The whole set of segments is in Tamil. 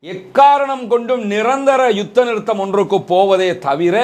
எக்காரணம் கொண்டும் நிரந்தர யுத்த நிறுத்தம் ஒன்றுக்கு போவதே தவிர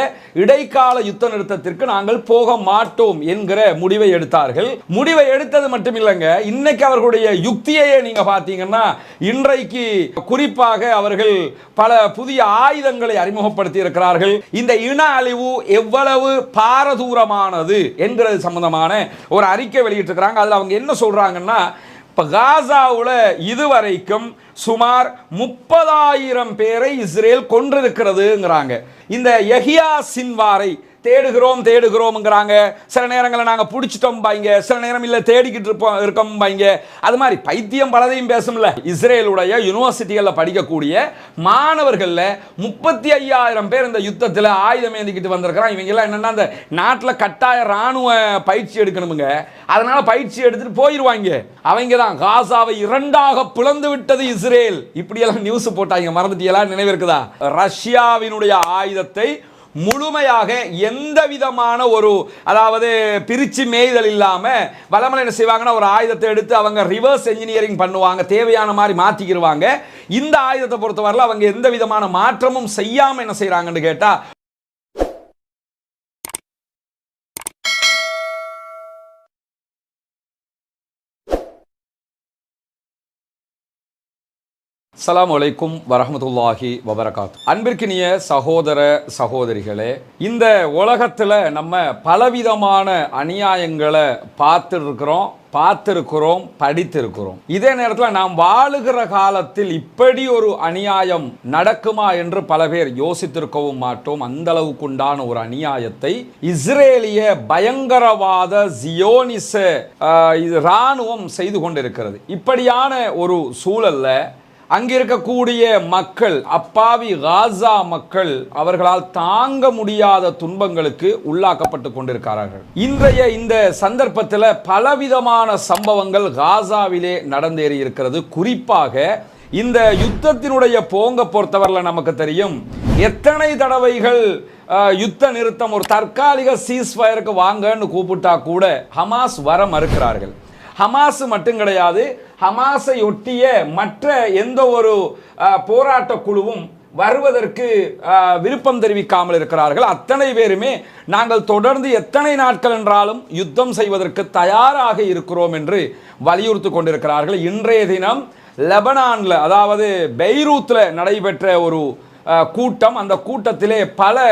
இடைக்கால யுத்த நிறுத்தத்திற்கு நாங்கள் போக மாட்டோம் என்கிற முடிவை எடுத்தார்கள். முடிவை எடுத்தது மட்டுமில்லைங்க, இன்னைக்கு அவர்களுடைய யுக்தியையே நீங்க பார்த்தீங்கன்னா, இன்றைக்கு குறிப்பாக அவர்கள் பல புதிய ஆயுதங்களை அறிமுகப்படுத்தி இருக்கிறார்கள். இந்த இன அழிவு எவ்வளவு பாரதூரமானது என்கிறது சம்பந்தமான ஒரு அறிக்கை வெளியிட்டிருக்கிறாங்க. அதில் அவங்க என்ன சொல்றாங்கன்னா, இப்போ காசாவில் இதுவரைக்கும் சுமார் 30,000 பேரை இஸ்ரேல் கொன்றிருக்கிறதுங்கிறாங்க. இந்த யஹியா சின்வாரை தேடுகிறோம்ங்கிறாங்க. சில நேரங்களில் நாங்கள் பிடிச்சிட்டோம் பாய்ங்க, சில நேரம் இல்லை தேடிக்கிட்டு இருக்கோம் பாய்ங்க. அது மாதிரி பைத்தியம் பலதையும் பேசும்ல. இஸ்ரேலுடைய யூனிவர்சிட்டிகளில் படிக்கக்கூடிய மாணவர்களில் 35,000 பேர் இந்த யுத்தத்தில் ஆயுதம் ஏந்திக்கிட்டு வந்திருக்கிறான். இவங்கெல்லாம் என்னென்னா, அந்த நாட்டில் கட்டாய இராணுவ பயிற்சி எடுக்கணுமுங்க, அதனால பயிற்சி எடுத்துட்டு போயிடுவாங்க. அவங்க தான் காசாவை 2ஆக பிளந்து விட்டது இஸ்ரேல், இப்படியெல்லாம் நியூஸ் போட்டாங்க. மறந்துட்டீங்களா? நினைவிருக்குதா? ரஷ்யாவினுடைய ஆயுதத்தை முழுமையாக எந்த விதமான ஒரு அதாவது பிரிச்சு மேய்தல் இல்லாம வளமலை என்ன செய்வாங்கன்னா, ஒரு ஆயுதத்தை எடுத்து அவங்க ரிவர்ஸ் என்ஜினியரிங் பண்ணுவாங்க, தேவையான மாதிரி மாத்திக்கிடுவாங்க. இந்த ஆயுதத்தை பொறுத்தவரையில் அவங்க எந்த விதமான மாற்றமும் செய்யாம என்ன செய்யறாங்கன்னு கேட்டா, அஸ்ஸலாமு அலைக்கும் வரஹ்மத்துல்லாஹி வபரகாத்து. அன்பிற்கினிய சகோதர சகோதரிகளே, இந்த உலகத்தில் நம்ம பலவிதமான அநியாயங்களை பார்த்திருக்கிறோம், படித்திருக்கிறோம். இதே நேரத்தில் நாம் வாழுகிற காலத்தில் இப்படி ஒரு அநியாயம் நடக்குமா என்று பல பேர் யோசித்திருக்கவும் மாட்டோம். அந்த அளவுக்கு உண்டான ஒரு அநியாயத்தை இஸ்ரேலிய பயங்கரவாத ஜியோனிச இராணுவம் செய்து கொண்டிருக்கிறது. இப்படியான ஒரு சூழல்ல அங்கிருக்கக்கூடிய மக்கள், அப்பாவி காசா மக்கள், அவர்களால் தாங்க முடியாத துன்பங்களுக்கு உள்ளாக்கப்பட்டு கொண்டிருக்கிறார்கள். இன்றைய இந்த சந்தர்ப்பத்தில் பலவிதமான சம்பவங்கள் காசாவிலே நடந்தேறி இருக்கிறது. குறிப்பாக இந்த யுத்தத்தினுடைய போங்க பொறுத்தவரையில் நமக்கு தெரியும், எத்தனை தடவைகள் யுத்த நிறுத்தம், ஒரு தற்காலிக சீஸ்ஃபயருக்கு வாங்கன்னு கூப்பிட்டா கூட ஹமாஸ் வர மறுக்கிறார்கள். ஹமாஸ் மட்டும் கிடையாது, ஹமாஸை ஒட்டிய மற்ற எந்த ஒரு போராட்ட குழுவும் வருவதற்கு விருப்பம் தெரிவிக்காமல் இருக்கிறார்கள். அத்தனை பேருமே நாங்கள் தொடர்ந்து எத்தனை நாட்கள் என்றாலும் யுத்தம் செய்வதற்கு தயாராக இருக்கிறோம் என்று வலியுறுத்தி கொண்டிருக்கிறார்கள். இன்றைய தினம் லெபனானில், அதாவது பெய்ரூத்தில் நடைபெற்ற ஒரு கூட்டம், அந்த கூட்டத்திலே பல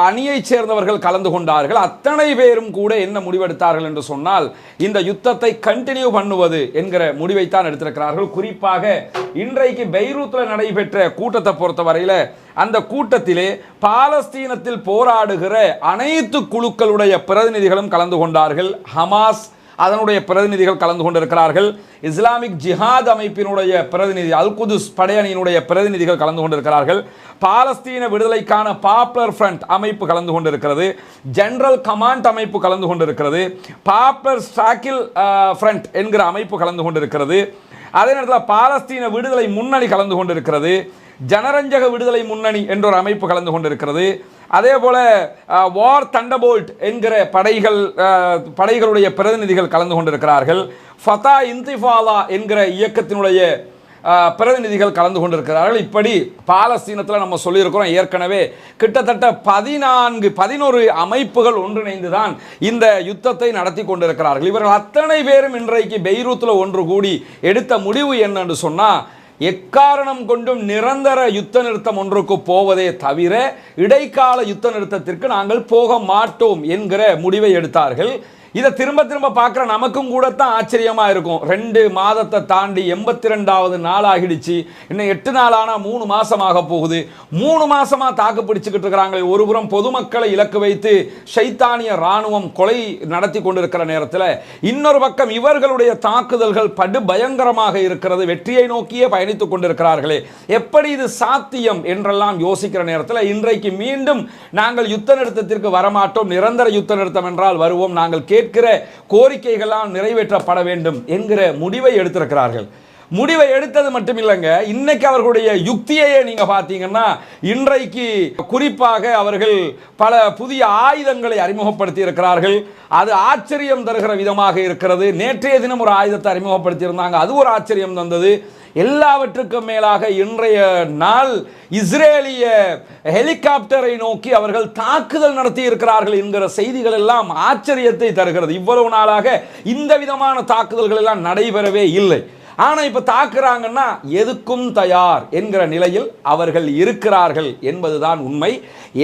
அணியை சேர்ந்தவர்கள் கலந்து கொண்டார்கள். அத்தனை பேரும் கூட என்ன முடிவெடுத்தார்கள் என்று சொன்னால், இந்த யுத்தத்தை கண்டினியூ பண்ணுவது என்கிற முடிவைத்தான் எடுத்திருக்கிறார்கள். குறிப்பாக இன்றைக்கு பெய்ரூத்தில் நடைபெற்ற கூட்டத்தை பொறுத்தவரையில், அந்த கூட்டத்திலே பாலஸ்தீனத்தில் போராடுகிற அனைத்து குழுக்களுடைய பிரதிநிதிகளும் கலந்து கொண்டார்கள். ஹமாஸ் அதனுடைய பிரதிநிதிகள் கலந்து கொண்டிருக்கிறார்கள். இஸ்லாமிக் ஜிஹாத் அமைப்பினுடைய பிரதிநிதி, அல் குதுஸ் படையணியினுடைய பிரதிநிதிகள் கலந்து கொண்டிருக்கிறார்கள். பாலஸ்தீன விடுதலைக்கான பாப்புலர் ஃப்ரண்ட் அமைப்பு கலந்து கொண்டிருக்கிறது. ஜெனரல் கமாண்ட் அமைப்பு கலந்து கொண்டிருக்கிறது. பாப்புலர் ஸ்ட்ராக்கில் ஃப்ரண்ட் என்கிற அமைப்பு கலந்து கொண்டிருக்கிறது. அதே நேரத்தில் பாலஸ்தீன விடுதலை முன்னணி கலந்து கொண்டிருக்கிறது. ஜனரஞ்சக விடுதலை முன்னணி என்ற ஒரு அமைப்பு கலந்து கொண்டிருக்கிறது. அதே போல வார் தண்டர்போல்ட் என்கிற படைகளுடைய பிரதிநிதிகள் கலந்து கொண்டிருக்கிறார்கள். ஃபதா இன்திஃபாலா என்கிற இயக்கத்தினுடைய பிரதிநிதிகள் கலந்து கொண்டிருக்கிறார்கள். இப்படி பாலஸ்தீனத்தில் நம்ம சொல்லியிருக்கிறோம் ஏற்கனவே, கிட்டத்தட்ட 11 அமைப்புகள் ஒன்றிணைந்துதான் இந்த யுத்தத்தை நடத்தி கொண்டிருக்கிறார்கள். இவர்கள் அத்தனை பேரும் இன்றைக்கு பெய்ரூத்தில் ஒன்று கூடி எடுத்த முடிவு என்னன்னு சொன்னால், எக்காரணம் கொண்டும் நிரந்தர யுத்த நிறுத்தம் ஒன்றுக்கு போவதே தவிர இடைக்கால யுத்த நிறுத்தத்திற்கு நாங்கள் போக மாட்டோம் என்கிற முடிவை எடுத்தார்கள். இதை திரும்ப திரும்ப பார்க்குற நமக்கும் கூட தான் ஆச்சரியமா இருக்கும். 2 மாதத்தை தாண்டி 82வது நாள் ஆகிடுச்சு. இன்னும் 8 நாளானா 3 மாசமாக போகுது. 3 மாசமா தாக்கு பிடிச்சுக்கிட்டு இருக்கிறாங்க. ஒருபுறம் பொதுமக்களை இலக்கு வைத்து ஷைத்தானிய ராணுவம் கொலை நடத்தி கொண்டிருக்கிற நேரத்தில், இன்னொரு பக்கம் இவர்களுடைய தாக்குதல்கள் படு பயங்கரமாக இருக்கிறது. வெற்றியை நோக்கியே பயணித்துக் கொண்டிருக்கிறார்களே, எப்படி இது சாத்தியம் என்றெல்லாம் யோசிக்கிற நேரத்தில், இன்றைக்கு மீண்டும் நாங்கள் யுத்த நிறுத்தத்திற்கு வரமாட்டோம், நிரந்தர யுத்த நிறுத்தம் என்றால் வருவோம், நாங்கள் கேட்கிற கோரிக்கைகள்லாம் நிறைவேற்றப்பட வேண்டும் என்கிற முடிவை எடுத்திருக்கிறார்கள். முடிவை எடுத்தது மட்டுமில்லைங்க, இன்னைக்கு அவர்களுடைய யுக்தியையே நீங்க பார்த்தீங்கன்னா, இன்றைக்கு குறிப்பாக அவர்கள் பல புதிய ஆயுதங்களை அறிமுகப்படுத்தி இருக்கிறார்கள். அது ஆச்சரியம் தருகிற விதமாக இருக்கிறது. நேற்றைய தினம் ஒரு ஆயுதத்தை அறிமுகப்படுத்தி இருந்தாங்க, அது ஒரு ஆச்சரியம் தந்தது. எல்லாவற்றுக்கும் மேலாக இன்றைய நாள் இஸ்ரேலிய ஹெலிகாப்டரை நோக்கி அவர்கள் தாக்குதல் நடத்தி இருக்கிறார்கள் என்கிற செய்திகள் எல்லாம் ஆச்சரியத்தை தருகிறது. இவ்வளவு நாளாக இந்த விதமான தாக்குதல்கள் எல்லாம் நடைபெறவே இல்லை. ஆனால் இப்போ தாக்குறாங்கன்னா எதுக்கும் தயார் என்கிற நிலையில் அவர்கள் இருக்கிறார்கள் என்பதுதான் உண்மை.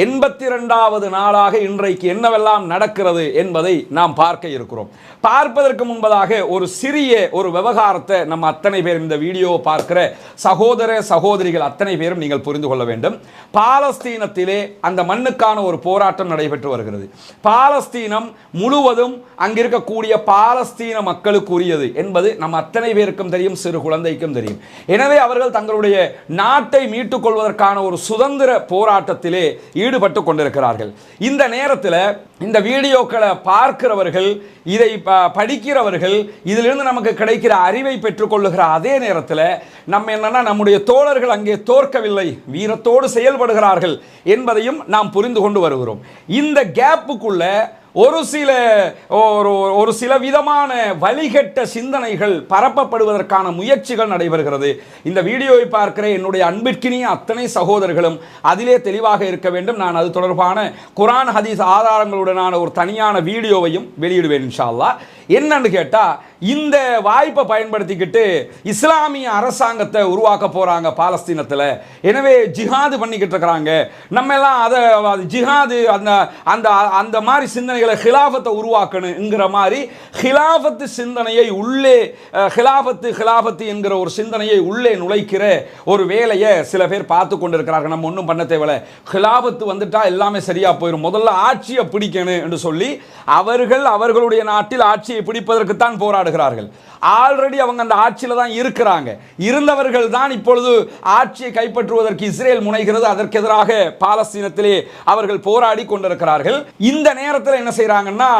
82வது நாளாக இன்றைக்கு என்னவெல்லாம் நடக்கிறது என்பதை நாம் பார்க்க இருக்கிறோம். பார்ப்பதற்கு முன்பதாக ஒரு சிறிய ஒரு விவகாரத்தை நம்ம அத்தனை பேரும் இந்த வீடியோவை பார்க்கிற சகோதர சகோதரிகள் அத்தனை பேரும் நீங்கள் புரிந்து கொள்ள வேண்டும். பாலஸ்தீனத்திலே அந்த மண்ணுக்கான ஒரு போராட்டம் நடைபெற்று வருகிறது. பாலஸ்தீனம் முழுவதும் அங்கிருக்கக்கூடிய பாலஸ்தீன மக்களுக்குரியது என்பது நம்ம அத்தனை பேருக்கும் தெரியும், சிறு குழந்தைக்கும் தெரியும். எனவே அவர்கள் தங்களுடைய நாட்டை மீட்டுக் கொள்வதற்கான ஒரு சுதந்திர போராட்டத்திலே ஈடுபட்டு கொண்டிருக்கிறார்கள். இந்த நேரத்தில் இந்த வீடியோக்களை பார்க்கிறவர்கள், இதை படிக்கிறவர்கள், இதிலிருந்து நமக்கு கிடைக்கிற அறிவை பெற்றுக்கொள்ளுகிற அதே நேரத்தில் நம்ம என்னன்னா நம்முடைய தோழர்கள் அங்கே தோற்கவில்லை, வீரத்தோடு செயல்படுகிறார்கள் என்பதையும் நாம் புரிந்து கொண்டு வருகிறோம். இந்த கேப்புக்குள்ள ஒரு சில விதமான வழிகட்ட சிந்தனைகள் பரப்பப்படுவதற்கான முயற்சிகள் நடைபெறுகிறது. இந்த வீடியோவை பார்க்கிற என்னுடைய அன்பிற்கினிய அத்தனை சகோதரர்களும் அதிலே தெளிவாக இருக்க வேண்டும். நான் அது தொடர்பான குர்ஆன் ஹதீஸ் ஆதாரங்களுடனான ஒரு தனியான வீடியோவையும் வெளியிடுவேன் இன்ஷா அல்லாஹ். என்னன்னு கேட்டா, இந்த வாய்ப்பை பயன்படுத்திக்கிட்டு இஸ்லாமிய அரசாங்கத்தை உருவாக்க போறாங்க பாலஸ்தீனத்தில். எனவே ஜிஹாது பண்ணிக்கிட்டு இருக்கிறாங்க. நம்ம எல்லாம் அதை ஜிஹாது அந்த மாதிரி சிந்தனைகளை ஹிலாஃபத்தை உருவாக்கணுங்கிற மாதிரி ஹிலாஃபத்து சிந்தனையை உள்ளே ஹிலாஃபத்து என்கிற ஒரு சிந்தனையை உள்ளே நுழைக்கிற ஒரு வேலையை சில பேர் பார்த்து கொண்டிருக்கிறார்கள். நம்ம ஒன்றும் பண்ண தேவையில்லை, ஹிலாஃபத்து வந்துட்டா எல்லாமே சரியா போயிடும், முதல்ல ஆட்சியை பிடிக்கணும் என்று சொல்லி அவர்களுடைய நாட்டில் ஆட்சியை பிடிப்பதற்குத்தான் போராடுகிறார்கள். ஆல்ரெடி அவங்க அந்த ஆட்சியில் தான் இருக்கிறாங்க. இருந்தவர்கள் தான் இப்பொழுது ஆட்சியை கைப்பற்றுவதற்கு இஸ்ரேல் முனைகிறது. அதற்கு எதிராக பாலஸ்தீனத்திலே அவர்கள் போராடி கொண்டிருக்கிறார்கள். இந்த நேரத்தில் என்ன செய்யறாங்கன்னா,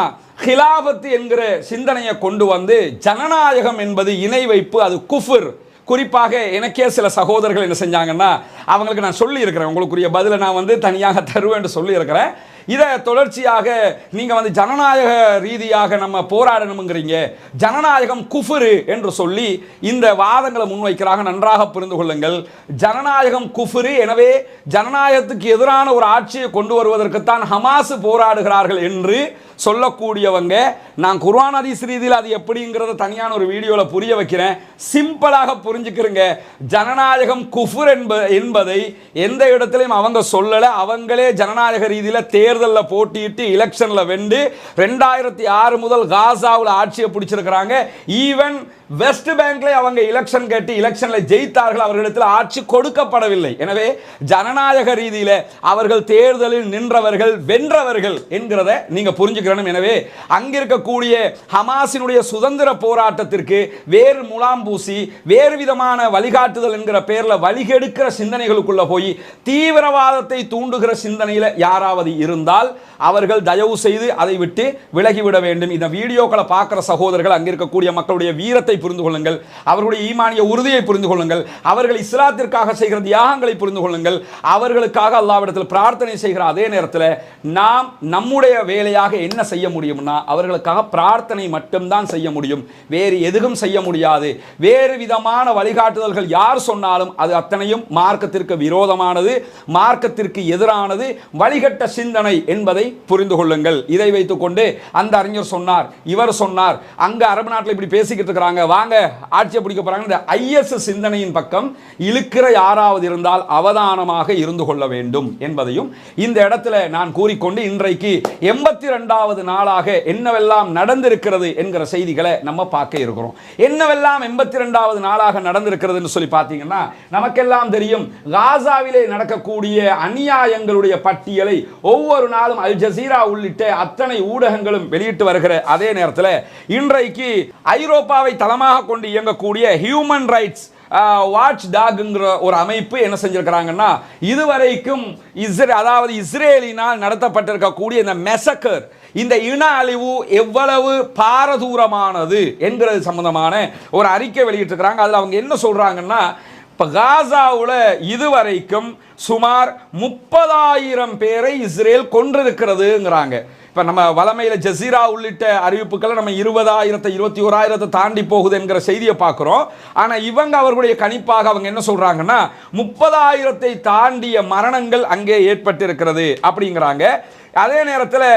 ஹிலாபத் என்கிற சிந்தனையை கொண்டு வந்து ஜனநாயகம் என்பது இணை வைப்பு, அது குஃபர். குறிப்பாக எனக்கே சில சகோதரர்கள் என்ன செஞ்சாங்கன்னா, அவங்களுக்கு நான் சொல்லி இருக்கிறேன், உங்களுக்குரிய பதிலை நான் தனியாக தருவேன் என்று சொல்லி இருக்கிறேன். இதை தொடர்ச்சியாக நீங்கள் ஜனநாயக ரீதியாக நம்ம போராடணுங்கிறீங்க, ஜனநாயகம் குஃபுரு என்று சொல்லி இந்த வாதங்களை முன்வைக்கிறாங்க. நன்றாக புரிந்து கொள்ளுங்கள், ஜனநாயகம் குஃபுரு. எனவே ஜனநாயகத்துக்கு எதிரான ஒரு ஆட்சியை கொண்டு வருவதற்குத்தான் ஹமாஸ் போராடுகிறார்கள் என்று சொல்லக்கூடியவங்க, நான் குர்ஆன் ஹதீஸ் ரீதியில் அது எப்படிங்கிறத தனியான ஒரு வீடியோவில் புரிய வைக்கிறேன். சிம்பிளாக புரிஞ்சுக்கிறங்க, ஜனநாயகம் குஃபுர் என்பதை எந்த இடத்துலையும் அவங்க சொல்லலை. அவங்களே ஜனநாயக ரீதியில் தேர்தலில் போட்டியிட்டு எலெக்ஷனில் வென்று 2006 முதல் காசாவில் ஆட்சியை பிடிச்சிருக்கிறாங்க. ஈவன் வெஸ்ட் பேங்க்ல அவங்க எலெக்ஷன் கேட்டு எலெக்ஷன்ல ஜெயித்தார்கள், அவர்களிடத்தில் ஆட்சி கொடுக்கப்படவில்லை. எனவே ஜனநாயக ரீதியில் அவர்கள் தேர்தலில் நின்றவர்கள், வென்றவர்கள் என்கிறத நீங்க புரிஞ்சுக்கணும். எனவே அங்கிருக்கக்கூடிய ஹமாஸினுடைய சுதந்திர போராட்டத்திற்கு வேறு முலாம் பூசி வேறு விதமான வழிகாட்டுதல் என்கிற பெயரில் வழிகெடுக்கிற சிந்தனைகளுக்குள்ள போய் தீவிரவாதத்தை தூண்டுகிற சிந்தனையில் யாராவது இருந்தால் அவர்கள் தயவு செய்து அதை விட்டு விலகிவிட வேண்டும். இந்த வீடியோக்களை பார்க்கிற சகோதரர்கள் அங்கிருக்கக்கூடிய மக்களுடைய வீரத்தை புரிந்து கொள்ளுங்கள், அவர்களுடைய ஈமானிய உறுதியை புரிந்து கொள்ளுங்கள், அவர்கள் இஸ்லாத்திற்காக செய்கிற தியாகங்களை புரிந்து கொள்ளுங்கள், அவர்களுக்காக அல்லாஹ்விடத்தில் பிரார்த்தனை செய்கிற அதே நேரத்தில் நாம் நம்முடைய வேலையாக என்ன செய்ய முடியும்னா அவர்களுக்காக பிரார்த்தனை மட்டும்தான் செய்ய முடியும், வேறு எதுவும் செய்ய முடியாது. வேறு விதமான வழிகாட்டுதல்கள் யார் சொன்னாலும் அது அத்தனையும் மார்க்கத்திற்கு விரோதமானது, மார்க்கத்திற்கு எதிரானது, வழிகட்ட சிந்தனை என்பதை புரிந்து கொள்ளுங்கள். இதை வைத்துக் கொண்டு அந்த அறிஞர் சொன்னார், இவர் சொன்னார், அங்க அரபு நாட்டில் இப்படி பேசிக்கிட்டு இருக்கிறாங்க, வாங்க ஆட்சியை பிடிக்க போறாங்க, இந்த ஐஎஸ் சிந்தனையின் பக்கம் இழுக்கிற யாராவது இருந்தால் அவதானமாக இருந்து கொள்ள வேண்டும் என்பதையும் இந்த இடத்துல நான் கூறிக்கொண்டு இன்றைக்கு 82வது நாளாக என்னவெல்லாம் நடந்திருக்கிறது என்கிற செய்திகளை நம்ம பார்க்க இருக்கிறோம். என்னவெல்லாம் 82வது நாளாக நடந்திருக்கிறது என்று சொல்லி பார்த்தீங்கன்னா, நமக்கெல்லாம் தெரியும் காசாவிலே நடக்கக்கூடிய அநியாயங்களுடைய பட்டியலை ஒவ்வொரு நாளும் அல் ஜசீரா உள்ளிட்ட அத்தனை ஊடகங்களும் வெளியிட்டு வருகிற அதே நேரத்தில் இன்றைக்கு ஐரோப்பாவை தளமாக கொண்டு இயங்கக்கூடிய ஹியூமன் ரைட்ஸ் வாட்ச் டாக்ங்கிற ஒரு அமைப்பு என்ன செஞ்சிருக்கிறாங்கன்னா, இதுவரைக்கும் அதாவது இஸ்ரேலினால் நடத்தப்பட்டிருக்கக்கூடிய இந்த மெசக்கர், இந்த இன அழிவு எவ்வளவு பாரதூரமானது என்கிறது சம்பந்தமான ஒரு அறிக்கை வெளியிட்டிருக்கிறாங்க. அதில் அவங்க என்ன சொல்றாங்கன்னா, இப்போ காசாவில் இதுவரைக்கும் சுமார் 30,000 பேரை இஸ்ரேல் கொன்றிருக்கிறதுங்கிறாங்க. இப்போ நம்ம வலமையில் ஜசீரா உள்ளிட்ட அறிவிப்புகளை நம்ம 20,000 21,000 தாண்டி போகுது என்கிற செய்தியை பார்க்குறோம். ஆனால் இவங்க அவர்களுடைய கணிப்பாக அவங்க என்ன சொல்றாங்கன்னா 30,000 தாண்டிய மரணங்கள் அங்கே ஏற்பட்டிருக்கிறது அப்படிங்கிறாங்க. அதே நேரத்தில்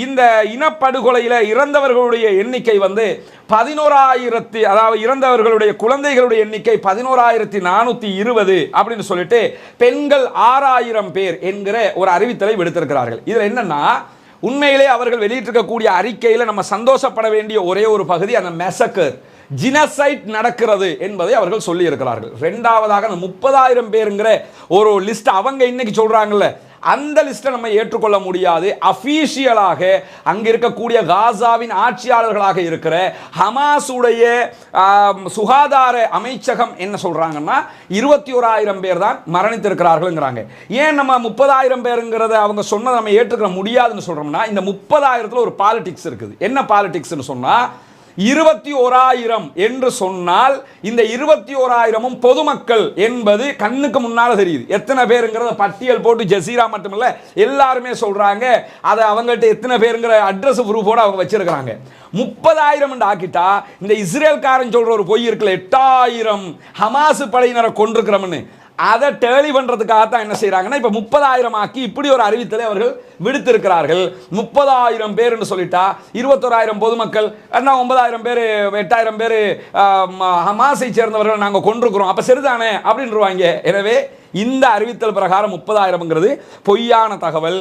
இந்த இனப்படுகொலையில் இறந்தவர்களுடைய எண்ணிக்கை 11,000, அதாவது இறந்தவர்களுடைய குழந்தைகளுடைய எண்ணிக்கை 11,420 அப்படின்னு சொல்லிட்டு பெண்கள் 6,000 பேர் என்கிற ஒரு அறிவித்தலை விடுத்திருக்கிறார்கள். இதில் என்னன்னா உண்மையிலே அவர்கள் வெளியிட்டிருக்கக்கூடிய அறிக்கையில் நம்ம சந்தோஷப்பட வேண்டிய ஒரே ஒரு பகுதி அந்த மெசக்கர் ஜினசைட் நடக்கிறது என்பதை அவர்கள் சொல்லி இருக்கிறார்கள். இரண்டாவதாக 30,000 பேருங்கிற ஒரு லிஸ்ட் அவங்க இன்னைக்கு சொல்றாங்கல்ல, அந்த லிஸ்ட்டை நம்ம ஏற்றுக்கொள்ள முடியாது. அஃபீஷியலாக அங்க இருக்கக்கூடிய காசாவின் ஆட்சியாளர்களாக இருக்கிற ஹமாஸுடைய சுகாதார அமைச்சகம் என்ன சொல்றாங்கன்னா 21,000 பேர் தான் மரணித்திருக்கிறார்கள்ங்கிறாங்க. ஏன் நம்ம 30,000 பேருங்கிறத அவங்க சொன்னதை நம்ம ஏற்றுக்க முடியாதுன்னு சொல்றோம்னா, இந்த 30,000 ஒரு பாலிடிக்ஸ் இருக்குது. என்ன பாலிடிக்ஸ்னு சொன்னா 21,000 என்று சொன்னால் இந்த 21,000 பொதுமக்கள் என்பது கண்ணுக்கு முன்னால தெரியுது. எத்தனை பேருங்கிறத பட்டியல் போட்டு ஜசீரா மட்டுமில்ல எல்லாருமே சொல்றாங்க. அதை அவங்கள்ட்ட எத்தனை பேருங்கிற அட்ரஸ் ப்ரூஃபோட அவங்க வச்சிருக்கிறாங்க. 30,000 ஆக்கிட்டா இந்த இஸ்ரேல்காரன் சொல்ற ஒரு பொய் இருக்குல்ல, 8,000 ஹமாஸ் படையினரை கொண்டிருக்கிறோம்னு, அதை டேலி பண்றதுக்காகத்தான் என்ன செய்யறாங்கன்னா இப்ப 30,000 ஆக்கி இப்படி ஒரு அறிவித்தலை அவர்கள் விடுத்திருக்கிறார்கள். 30,000 பேர் என்று சொல்லிட்டா 21,000 பொதுமக்கள், 9,000 பேர் 8,000 பேர் ஹமாஸை சேர்ந்தவர்கள் நாங்கள் கொண்டிருக்கிறோம், அப்ப சரிதானே அப்படின்றாங்க. எனவே இந்த அறிவித்தல் பிரகாரம் 30,000ங்கிறது பொய்யான தகவல்.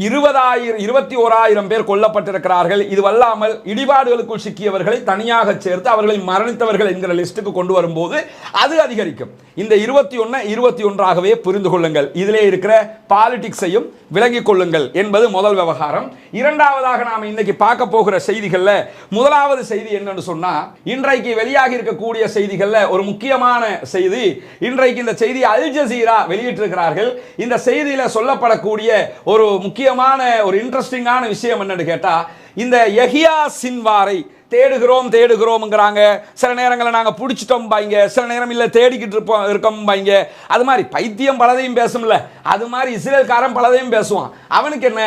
21,000 பேர் கொல்லப்பட்டிருக்கிறார்கள். இது வல்லாமல் இடிபாடுகளுக்குள் சிக்கியவர்களை தனியாக சேர்த்து அவர்களை மரணித்தவர்கள் என்கிற லிஸ்ட்டுக்கு கொண்டு வரும்போது அது அதிகரிக்கும். இந்த 21 புரிந்து கொள்ளுங்கள். இதிலே இருக்கிற பாலிடிக்ஸையும் விளங்கிக் கொள்ளுங்கள் என்பது முதல் விவகாரம். இரண்டாவதாக நாம் இன்னைக்கு பார்க்க போகிற செய்திகள்ல முதலாவது செய்தி என்னன்னு சொன்னா, இன்றைக்கு வெளியாகி இருக்கக்கூடிய செய்திகள்ல ஒரு முக்கியமான செய்தி. இன்றைக்கு இந்த செய்தி அல் ஜசீரா வெளியிட்டிருக்கிறார்கள். இந்த செய்தியில சொல்லப்படக்கூடிய ஒரு முக்கியமான ஒரு இன்ட்ரெஸ்டிங்கான விஷயம் என்னன்னு கேட்டா, இந்த யஹ்யா சின்வாரை தேடுகிறோம்ங்கிறாங்க. சில நேரங்களில் நாங்கள் பிடிச்சிட்டோம் பாய்ங்க, சில நேரம் இல்லை தேடிக்கிட்டு இருக்கோம் பாய்ங்க. அது மாதிரி பைத்தியம் பலதையும் பேசும்ல, அது மாதிரி இஸ்ரேல்காரன் பலதையும் பேசுவான். அவனுக்கு என்ன,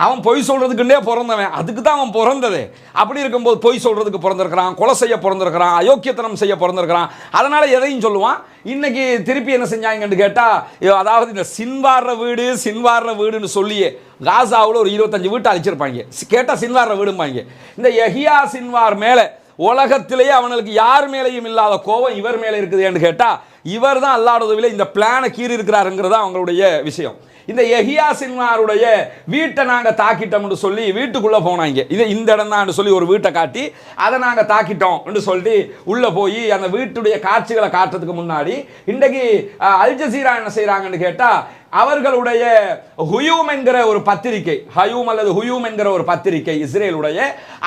அவன் பொய் சொல்றதுக்குன்னே பிறந்தவன், அதுக்கு தான் அவன் பிறந்தது. அப்படி இருக்கும்போது பொய் சொல்றதுக்கு பிறந்திருக்கிறான், கொலை செய்ய பிறந்திருக்கிறான், அயோக்கியத்தனம் செய்ய பிறந்திருக்கிறான். அதனால எதையும் சொல்லுவான். இன்னைக்கு திருப்பி என்ன செஞ்சாங்கன்னு கேட்டா, அதாவது இந்த சின்வார வீடுன்னு சொல்லியே காசாவில் ஒரு 25 வீட்டை அழிச்சிருப்பாங்க. கேட்டா சின்வார வீடும்பாங்க. இந்த யஹ்யா சின்வார் மேல உலகத்திலேயே அவனுக்கு யார் மேலேயும் இல்லாத கோபம் இவர் மேலே இருக்குதுன்னு கேட்டா, இவர் தான் அல்லாஹ்வுடைய உதவியில இந்த பிளானை கீறி இருக்கிறாருங்கிறது அவங்களுடைய விஷயம். இந்த யஹ்யா சின்வாருடைய வீட்டை நாங்கள் தாக்கிட்டோம்னு சொல்லி வீட்டுக்குள்ளே போனாங்க. இது இந்த இடம் தான் சொல்லி ஒரு வீட்டை காட்டி அதை நாங்கள் தாக்கிட்டோம் சொல்லிட்டு உள்ளே போய் அந்த வீட்டுடைய காட்சிகளை காட்டுறதுக்கு முன்னாடி இன்றைக்கு அல் ஜசீரா என்ன செய்கிறாங்கன்னு கேட்டால், அவர்களுடைய ஹுயூம் என்கிற ஒரு பத்திரிகை, ஹயூம் அல்லது ஹுயூம் என்கிற ஒரு பத்திரிகை இஸ்ரேலுடைய,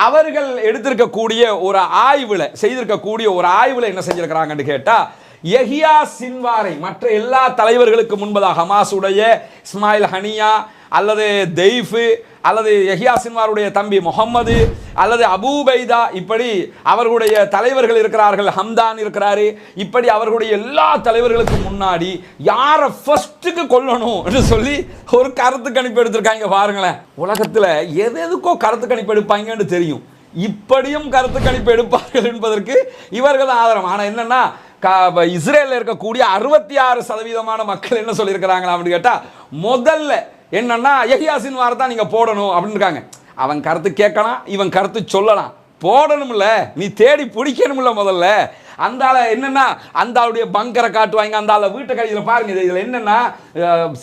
அவர்கள் எடுத்திருக்கக்கூடிய ஒரு ஆய்வில் செய்திருக்கக்கூடிய ஒரு ஆய்வில் என்ன செஞ்சிருக்கிறாங்கன்னு கேட்டால், யஹ்யா சின்வாரை மற்ற எல்லா தலைவர்களுக்கு முன்பதாக ஹமாஸுடைய இஸ்மாயில் ஹனியா அல்லது தெய்ஃபு அல்லது யஹ்யா சின்வாருடைய தம்பி முகம்மது அல்லது அபூபைதா, இப்படி அவர்களுடைய தலைவர்கள் இருக்கிறார்கள், ஹம்தான் இருக்கிறாரு, இப்படி அவர்களுடைய எல்லா தலைவர்களுக்கு முன்னாடி யாரை ஃபர்ஸ்ட்டுக்கு கொல்லணும் என்று சொல்லி ஒரு கருத்து கணிப்பு எடுத்திருக்காங்க. பாருங்களேன், உலகத்தில் எதுக்கோ கருத்து கணிப்பு எடுப்பாங்கன்னு தெரியும், இப்படியும் கருத்து கணிப்பு எடுப்பார்கள் என்பதற்கு இவர்கள் ஆதாரம். ஆனால் என்னன்னா, இஸ்ரேலில் இருக்கக்கூடிய 66% மக்கள் என்ன சொல்லியிருக்கிறாங்களா அப்படின்னு கேட்டால், முதல்ல என்னன்னா யஹ்யா சின்வாரை தான் நீங்கள் போடணும் அப்படின்னு இருக்காங்க. அவன் கருத்து கேட்கலாம், இவன் கருத்து சொல்லலாம், போடணும்ல, நீ தேடி பிடிக்கணும்ல. முதல்ல அந்த ஆளை என்னன்னா அந்த ஆளுடைய பங்கரை காட்டுவாங்க, அந்த ஆளை வீட்டை கழியில் பாருங்க. இதில் என்னன்னா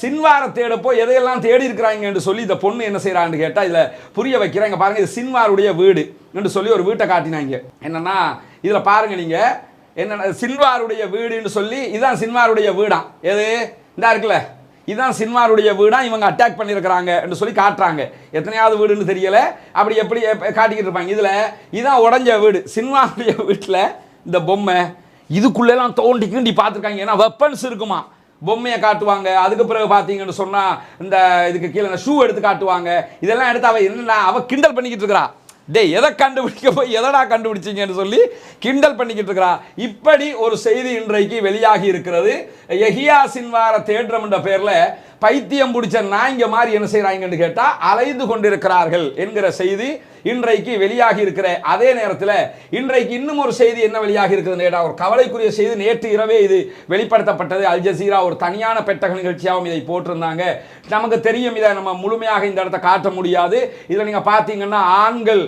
சின்வாரை தேடப்போ எதையெல்லாம் தேடி இருக்கிறாங்க என்று சொல்லி இந்த பொண்ணு என்ன செய்யறான்னு கேட்டால் இதில் புரிய வைக்கிறாங்க. பாருங்க, இது சின்வாருடைய வீடு என்று சொல்லி ஒரு வீட்டை காட்டினாங்க. என்னன்னா இதில் பாருங்க, நீங்க என்ன சின்வாருடைய வீடுன்னு சொல்லி, இதுதான் சின்வாருடைய வீடாம். எது இந்த இருக்குல்ல, இதுதான் சின்வாருடைய வீடா, இவங்க அட்டாக் பண்ணியிருக்கிறாங்க என்று சொல்லி காட்டுறாங்க. எத்தனையாவது வீடுன்னு தெரியல, அப்படி எப்படி காட்டிக்கிட்டு இருப்பாங்க. இதுதான் உடஞ்ச வீடு, சின்வாருடைய வீட்டில் இந்த பொம்மை இதுக்குள்ளெல்லாம் தோண்டி பார்த்துருக்காங்க. ஏன்னா வெப்பன்ஸ் இருக்குமா, பொம்மையை காட்டுவாங்க. அதுக்கு பிறகு பார்த்தீங்கன்னு சொன்னால் இந்த இதுக்கு கீழே ஷூ எடுத்து காட்டுவாங்க. இதெல்லாம் எடுத்து அவ என்னன்னா அவ கிண்டல் பண்ணிக்கிட்டு இருக்கிறா. டேய், எதை கண்டுபிடிக்க போய் எதடா கண்டுபிடிச்சிங்கன்னு சொல்லி கிண்டல் பண்ணிக்கிட்டு இருக்கிறா. இப்படி ஒரு செய்தி இன்றைக்கு வெளியாகி இருக்கிறது. யஹ்யா சின்வாரை தேடுறோம் என்ற பேரில் பைத்தியம் பிடிச்ச நாய்ங்க மாதிரி என்ன செய்யறாங்கன்னு கேட்டா அலைந்து கொண்டிருக்கிறார்கள் என்கிற செய்தி இன்றைக்கு வெளியாகி இருக்கிற அதே நேரத்தில் இன்றைக்கு இன்னும் ஒரு செய்தி என்ன வெளியாகி இருக்குது கேட்டா, ஒரு கவலைக்குரிய செய்தி. நேற்று இரவே இது வெளிப்படுத்தப்பட்டது. அல் ஜசீரா ஒரு தனியான பெட்டக நிகழ்ச்சியாகவும் இதை போட்டிருந்தாங்க. நமக்கு தெரியும், இதை நம்ம முழுமையாக இந்த இடத்தை காட்ட முடியாது. இதை நீங்க பார்த்தீங்கன்னா ஆண்கள்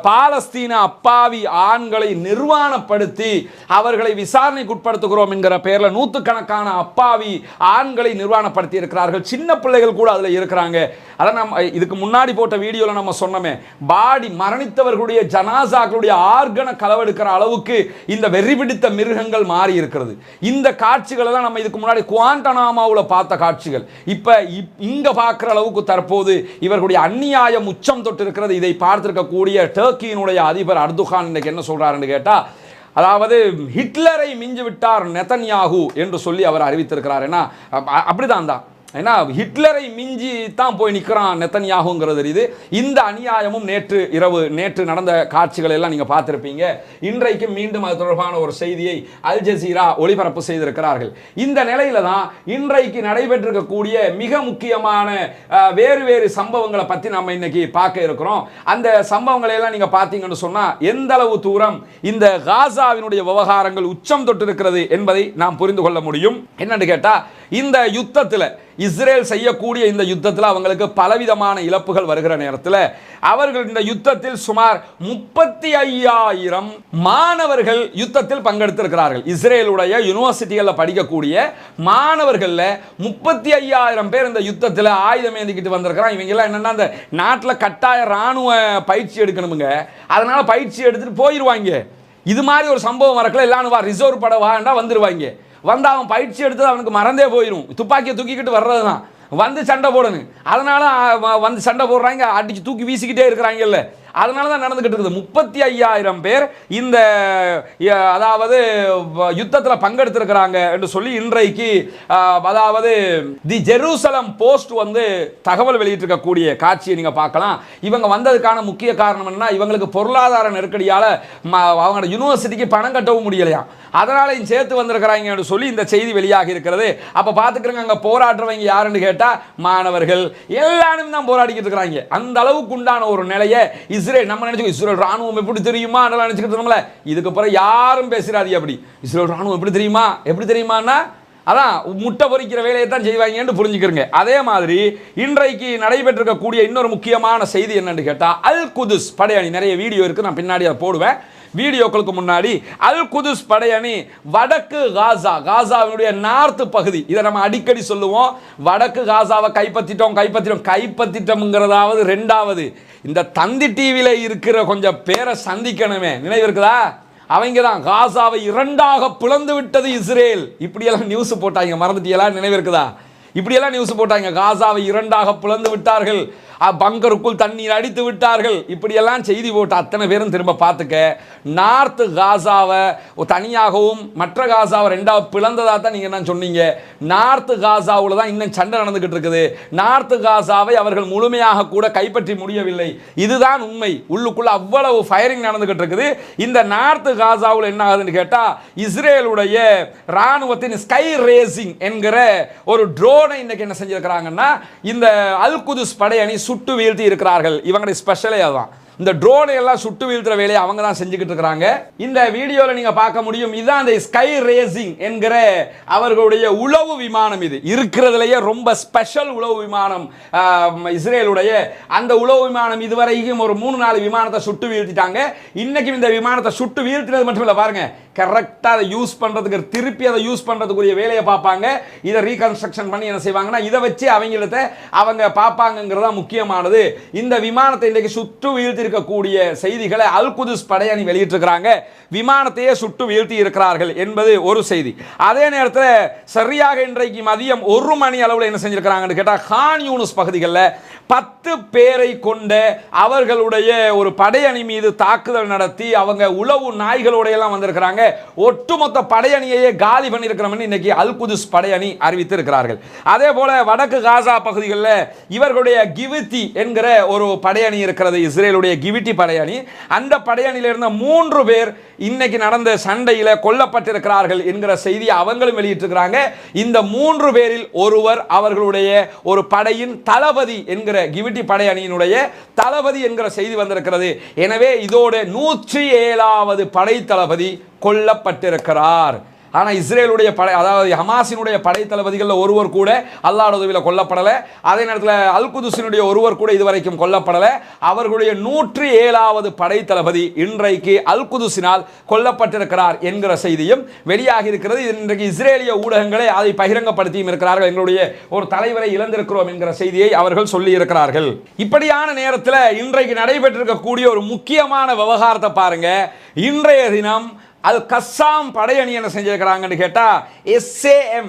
பாலஸ்தீன அப்பாவி ஆண்களை நிர்வாணப்படுத்தி அவர்களை விசாரணைக்கு உட்படுத்துகிறோம் என்கிற பெயரில் நூற்றுக்கணக்கான அப்பாவி ஆண்களை நிர்வாணப்படுத்தி இருக்கிறார்கள். சின்ன பிள்ளைகள் கூட அதில் இருக்கிறாங்க. அதை நம்ம இதுக்கு முன்னாடி போட்ட வீடியோவில் நம்ம சொன்னோமே, பாடி மரணித்தவர்களுடைய ஜனாசாக்களுடைய ஆர்கனை களவெடுக்கிற அளவுக்கு இந்த வெறி பிடித்த மிருகங்கள் மாறி இருக்கிறது. இந்த காட்சிகளை தான் நம்ம இதுக்கு முன்னாடி குவாண்டனாமாவில் பார்த்த காட்சிகள். இப்ப இங்க பார்க்கிற அளவுக்கு தற்போது இவர்களுடைய அந்நியாயம் உச்சம் தொட்டு இருக்கிறது. இதை பார்த்திருக்கக்கூடிய டர்க்கியினுடைய அதிபர் அர்துகான் இன்னைக்கு என்ன சொல்றாருன்னு கேட்டா, அதாவது ஹிட்லரை மிஞ்சி விட்டார் நெதன்யாகு என்று சொல்லி அவர் அறிவித்திருக்கிறார். ஏன்னா அப்படிதான் தான், ஏன்னா ஹிட்லரை மிஞ்சி தான் போய் நிற்கிறான் நெதன்யாகுங்கிறது இது. இந்த அநியாயமும் நேற்று நடந்த காட்சிகள் எல்லாம் நீங்க பார்த்திருப்பீங்க. இன்றைக்கு மீண்டும் அது தொடர்பான ஒரு செய்தியை அல் ஜசீரா ஒளிபரப்பு செய்திருக்கிறார்கள். இந்த நிலையில தான் இன்றைக்கு நடைபெற்றிருக்கக்கூடிய மிக முக்கியமான வேறு சம்பவங்களை பத்தி நம்ம இன்னைக்கு பார்க்க இருக்கிறோம். அந்த சம்பவங்களை எல்லாம் நீங்க பார்த்தீங்கன்னு சொன்னா எந்த அளவு தூரம் இந்த காசாவினுடைய விவகாரங்கள் உச்சம் தொட்டு இருக்கிறது என்பதை நாம் புரிந்து கொள்ள முடியும். என்னன்னு கேட்டா, இந்த யுத்தத்தில் இஸ்ரேல் செய்யக்கூடிய இந்த யுத்தத்தில் அவங்களுக்கு பலவிதமான இழப்புகள் வருகிற நேரத்தில் அவர்கள் இந்த யுத்தத்தில் சுமார் 35,000 மாணவர்கள் யுத்தத்தில் பங்கெடுத்திருக்கிறார்கள். இஸ்ரேலுடைய யூனிவர்சிட்டிகளில் படிக்கக்கூடிய மாணவர்களில் 35,000 பேர் இந்த யுத்தத்தில் ஆயுதம் ஏந்திக்கிட்டு வந்திருக்கிறாங்க. இவங்க எல்லாம் என்னன்னா, இந்த நாட்டில் கட்டாய ராணுவ பயிற்சி எடுக்கணுமுங்க, அதனால பயிற்சி எடுத்துட்டு போயிடுவாங்க. இது மாதிரி ஒரு சம்பவம் வரக்கல, எல்லாரும் ரிசர்வ் பட வாண்டா வந்துருவாங்க. வந்து அவன் பயிற்சி எடுத்தது அவனுக்கு மறந்தே போயிடும். துப்பாக்கியை தூக்கிக்கிட்டு வர்றது தான், வந்து சண்டை போடணும். அதனால வந்து சண்டை போடுறாங்க, அடிச்சு தூக்கி வீசிக்கிட்டே இருக்கிறாங்கல்ல. அதனால தான் நடந்துகிட்டு இருக்குது. 35,000 பேர் இந்த அதாவது யுத்தத்தில் பங்கெடுத்திருக்கிறாங்க என்று சொல்லி இன்றைக்கு அதாவது தி ஜெருசலம் போஸ்ட் வந்து தகவல் வெளியிட்டிருக்கக்கூடிய காட்சியை நீங்க பார்க்கலாம். இவங்க வந்ததுக்கான முக்கிய காரணம் என்ன, இவங்களுக்கு பொருளாதார நெருக்கடியால அவங்க யூனிவர்சிட்டிக்கு பணம் கட்டவும் முடியலையா, அதனால சேர்த்து வந்திருக்கிறாங்க என்று சொல்லி இந்த செய்தி வெளியாகி இருக்கிறது. அப்ப பாத்துக்கிறங்க, அங்க போராடுறவங்க யாருன்னு கேட்டா மாணவர்கள் எல்லாரும் தான் போராடிக்கிட்டு இருக்கிறாங்க. அந்த அளவுக்கு உண்டான ஒரு நிலையை இஸ்ரேல், நம்ம நினைச்சு இஸ்ரேல் ராணுவம் எப்படி தெரியுமா நினைச்சுக்கிட்டு இருக்கோம்ல, இதுக்கு அப்புறம் யாரும் பேசுறாது. அப்படி இஸ்ரேல் ராணுவம் எப்படி தெரியுமான்னா அதான் முட்டை பொறிக்கிற வேலையை தான் செய்வாங்கன்னு புரிஞ்சுக்கிறங்க. அதே மாதிரி இன்றைக்கு நடைபெற்றிருக்கக்கூடிய இன்னொரு முக்கியமான செய்தி என்னன்னு கேட்டா, அல் குதுஸ் படையணி, நிறைய வீடியோ இருக்கு, நான் பின்னாடி அதை போடுவேன். வீடியோக்களுக்கு முன்னாடி அல் குதுஸ் படையணி வடக்கு காசாவினுடைய நார்த் பகுதி, இதை நம்ம அடிக்கடி சொல்லுவோம், வடக்கு காசாவை கைப்பற்றிட்டோம்ங்கிறதாவது. ரெண்டாவது, இந்த தந்தி டிவியில இருக்கிற கொஞ்சம் பேரை சந்திக்கணுமே, நினைவு இருக்குதா? அவங்க தான் காசாவை 2ஆக பிளந்து விட்டது இஸ்ரேல், இப்படியெல்லாம் நியூஸ் போட்டாங்க. மறந்துட்டீங்களா? நினைவு இருக்குதா? இப்படியெல்லாம் நியூஸ் போட்டாங்க. காசாவை 2ஆக பிளந்து விட்டார்கள், பங்கருக்குள் தண்ணீர் அடித்து விட்டார்கள், இப்படியெல்லாம் செய்தி போட்டு அத்தனை பேரும் திரும்ப பார்த்துக்க, நார்த் காசாவை தனியாகவும் மற்ற காசாவை 2ஆக பிளந்ததா தான் நீங்க என்ன சொன்னீங்க. நார்த் காசாவில் தான் இன்னும் சண்டை நடந்துகிட்டு இருக்குது. நார்த் காசாவை அவர்கள் முழுமையாக கூட கைப்பற்றி முடியவில்லை, இதுதான் உண்மை. உள்ளுக்குள்ள அவ்வளவு ஃபயரிங் நடந்துகிட்டு இருக்குது. இந்த நார்த் காசாவில் என்ன ஆகுதுன்னு கேட்டா, இஸ்ரேலுடைய ராணுவத்தின் ஸ்கை ரேசிங் என்கிற ஒரு ட்ரோனை இன்னைக்கு என்ன செஞ்சிருக்கிறாங்கன்னா, இந்த அல் குதுஸ் படையணி சுட்டு வீழ்த்தி இருக்கிறார்கள். இவங்களுடைய ஸ்பெஷலே அதுதான். இந்த ட்ரோனை எல்லாம் சுட்டு வீழ்த்துற வேலையை அவங்க தான் செஞ்சுக்கிட்டு இருக்காங்க. இந்த வீடியோல நீங்க பார்க்க முடியும், இதுதான் அந்த ஸ்கை ரேசிங் என்கிற அவர்களுடைய உளவு விமானம். இது இருக்கிறதுலயே ரொம்ப ஸ்பெஷல் உளவு விமானம் இஸ்ரேலுடைய. அந்த உளவு விமானம் இதுவரைக்கும் ஒரு 3-4 விமானத்தை சுட்டு வீழ்த்திட்டாங்க. இன்னைக்கு இந்த விமானத்தை சுட்டு வீழ்த்தினது மட்டும் இல்ல, பாருங்க கரெக்டா அதை யூஸ் பண்றதுக்கு, திருப்பி அதை யூஸ் பண்றதுக்குரிய வேலையை பார்ப்பாங்க. இதை ரீகன்ஸ்ட்ரக்ஷன் பண்ணி என்ன செய்வாங்கன்னா, இதை வச்சு அவங்க பார்ப்பாங்கிறதா முக்கியமானது. இந்த விமானத்தை இன்றைக்கு சுட்டு வீழ்த்தி இருக்கக்கூடிய செய்திகளை அல் குதுஸ் படையணி வெளியிட்டிருக்கிறாங்க. விமானத்தையே சுட்டு வீழ்த்தி இருக்கிறார்கள் என்பது ஒரு செய்தி. அதே நேரத்தில் சரியாக இன்றைக்கு மதியம் 1 மணி அளவில் என்ன செஞ்சிருக்கிறாங்கன்னு கேட்டால், கான் யூனிஸ் பகுதிகளில் 10 பேரை கொண்ட அவர்களுடைய ஒரு படையணி மீது தாக்குதல் நடத்தி அவங்க உளவு நாய்களோட எல்லாம் வந்திருக்கிறாங்க. ஒட்டுமொத்த படையணியையே காலி பண்ணியிருக்கிறோம் இன்னைக்கு அல் குதுஸ் படையணி அறிவித்திருக்கிறார்கள். அதே போல வடக்கு காசா பகுதிகளில் இவர்களுடைய கிவிட்டி என்கிற ஒரு படையணி இருக்கிறது, இஸ்ரேலுடைய கிவிட்டி படையணி. அந்த படையணியில் இருந்த 3 பேர் இன்னைக்கு நடந்த சண்டையில் கொல்லப்பட்டிருக்கிறார்கள் என்கிற செய்தி அவங்களும் வெளியிட்டிருக்கிறாங்க. இந்த 3 பேரில் ஒருவர் அவர்களுடைய ஒரு படையின் தளபதி என்கிற கிவிட்டி படையணியினுடைய தளபதி என்கிற செய்தி வந்திருக்கிறது. எனவே இதோட 107வது படை தளபதி கொல்லப்பட்டிருக்கிறார். ஆனால் இஸ்ரேலுடைய படை, அதாவது ஹமாஸினுடைய படை தளபதிகளில் ஒருவர் கூட அல்லாஹ்வுடைய உதவியில் கொல்லப்படலை. அதே நேரத்தில் அல் குதுஸினுடைய ஒருவர் கூட இதுவரைக்கும் கொல்லப்படலை. அவர்களுடைய 107வது படை தளபதி இன்றைக்கு அல் குதுஸினால் கொல்லப்பட்டிருக்கிறார் என்கிற செய்தியும் வெளியாகி இருக்கிறது. இன்றைக்கு இஸ்ரேலிய ஊடகங்களை அதை பகிரங்கப்படுத்தியும் இருக்கிறார்கள். எங்களுடைய ஒரு தலைவரை இழந்திருக்கிறோம் என்கிற செய்தியை அவர்கள் சொல்லி இருக்கிறார்கள். இப்படியான நேரத்தில் இன்றைக்கு நடைபெற்றிருக்கக்கூடிய ஒரு முக்கியமான விவகாரத்தை பாருங்க. இன்றைய தினம் அல் கஸ்ஸாம் படையணி என்ன செஞ்சிருக்கிறாங்கன்னு கேட்டா SAM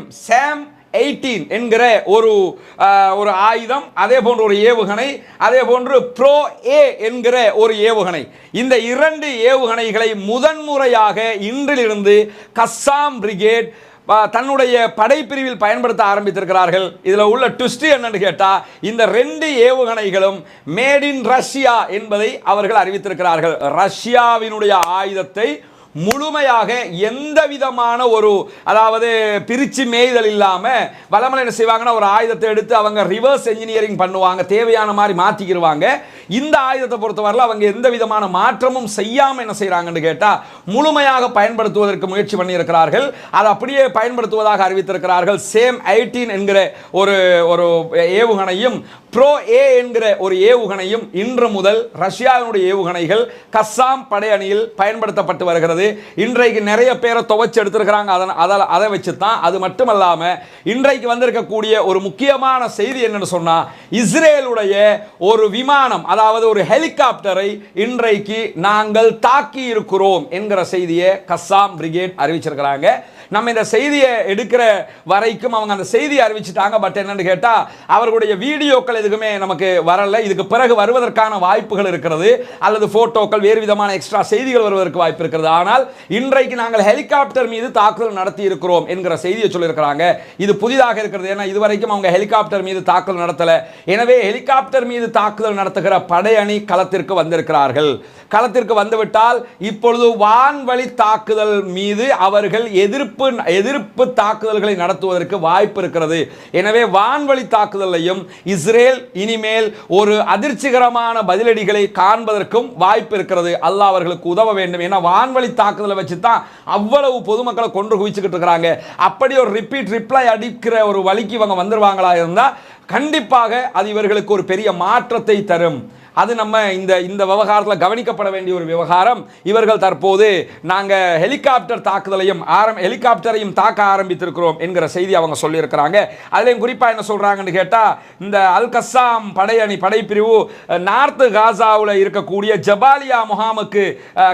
18 என்கிற ஒரு ஆயுதம், அதே போன்ற ஒரு ஏவுகணை, அதே போன்று ப்ரோ ஏ என்கிற ஒரு ஏவுகணை, இந்த 2 ஏவுகணைகளை முதன்முறையாக இன்றிலிருந்து கஸ்ஸாம் பிரிகேட் தன்னுடைய படைப்பிரிவில் பயன்படுத்த ஆரம்பித்திருக்கிறார்கள். இதில் உள்ள ட்விஸ்ட் என்னன்னு கேட்டா, இந்த 2 ஏவுகணைகளும் மேட் இன் ரஷ்யா என்பதை அவர்கள் அறிவித்திருக்கிறார்கள். ரஷ்யாவினுடைய ஆயுதத்தை முழுமையாக எந்த விதமான ஒரு, அதாவது பிரிச்சு மேய்தல் இல்லாம வளமலை என்ன செய்வாங்கன்னா, ஒரு ஆயுதத்தை எடுத்து அவங்க ரிவர்ஸ் என்ஜினியரிங் பண்ணுவாங்க, தேவையான மாதிரி மாத்திக்கிடுவாங்க. இந்த ஆயுதத்தை பொறுத்தவரை அவங்க எந்த விதமான மாற்றமும் செய்யாம என்ன செய்யறாங்கன்னு கேட்டா, முழுமையாக பயன்படுத்துவதற்கு முயற்சி பண்ணி இருக்கிறார்கள். அதை அப்படியே பயன்படுத்துவதாக அறிவித்திருக்கிறார்கள். SAM 18 என்கிற ஒரு ஏவுகணையும் ப்ரோ ஏ என்கிற ஒரு ஏவுகணையும் இன்று முதல் ரஷ்யாவினுடைய ஏவுகணைகள் கஸ்ஸாம் படையணியில் பயன்படுத்தப்பட்டு வருகிறது. இன்றைக்கு நிறைய பேரை துவச்சி எடுத்திருக்கிறாங்க. அதை வச்சு தான். அது மட்டுமல்லாம இன்றைக்கு வந்திருக்கக்கூடிய ஒரு முக்கியமான செய்தி என்னன்னு சொன்னா, இஸ்ரேலுடைய ஒரு விமானம், அதாவது ஒரு ஹெலிகாப்டரை இன்றைக்கு நாங்கள் தாக்கி இருக்கிறோம் என்கிற செய்தியை கஸ்ஸாம் பிரிகேட் அறிவிச்சிருக்கிறாங்க. நம்ம இந்த செய்தியை எடுக்கிற வரைக்கும் அவங்க அந்த செய்தியை அறிவிச்சிட்டாங்க. பட் என்னன்னு கேட்டா, அவர்களுடைய வீடியோக்கள் எதுக்குமே நமக்கு வரல. இதுக்கு பிறகு வருவதற்கான வாய்ப்புகள் இருக்கிறது, அல்லது போட்டோக்கள், வேறு விதமான எக்ஸ்ட்ரா செய்திகள் வருவதற்கு வாய்ப்பு இருக்கிறது. ஆனால் இன்றைக்கு நாங்கள் ஹெலிகாப்டர் மீது தாக்குதல் நடத்தி இருக்கிறோம் என்கிற செய்தியை சொல்லியிருக்கிறாங்க. இது புதிதாக இருக்கிறது. ஏன்னா இதுவரைக்கும் அவங்க ஹெலிகாப்டர் மீது தாக்குதல் நடத்தல. எனவே ஹெலிகாப்டர் மீது தாக்குதல் நடத்துகிற படையணி களத்திற்கு வந்திருக்கிறார்கள். களத்திற்கு வந்துவிட்டால் இப்பொழுது வான்வழி தாக்குதல் மீது அவர்கள் எதிர்ப்பு தாக்குதல்களை நடத்துவதற்கு வாய்ப்பு இருக்கிறது. எனவே வான்வழி தாக்குதலையும் இஸ்ரேல் இனிமேல் ஒரு அதிர்ச்சிகரமான பதிலடிகளை காண்பதற்கும் வாய்ப்பு இருக்கிறது. அல்லாஹ் அவர்களுக்கு உதவ வேண்டும். ஏன்னா வான்வழி தாக்குதலை வச்சு தான் அவ்வளவு பொதுமக்களை கொன்று குவிச்சுக்கிட்டு இருக்கிறாங்க. அப்படி ஒரு ரிப்ளை அடிக்கிற ஒரு வழிக்கு இவங்க வந்துருவாங்களா இருந்தா கண்டிப்பாக அது இவர்களுக்கு ஒரு பெரிய மாற்றத்தை தரும். அது நம்ம இந்த விவகாரத்தில் கவனிக்கப்பட வேண்டிய ஒரு விவகாரம். இவர்கள் தற்போது நாங்கள் ஹெலிகாப்டரையும் தாக்க ஆரம்பித்திருக்கிறோம் என்கிற செய்தி அவங்க சொல்லியிருக்கிறாங்க. அதுலேயும் குறிப்பாக என்ன சொல்கிறாங்கன்னு கேட்டால், இந்த அல் கஸ்ஸாம் படைப்பிரிவு நார்த்து காசாவில் இருக்கக்கூடிய ஜபாலியா முகாமுக்கு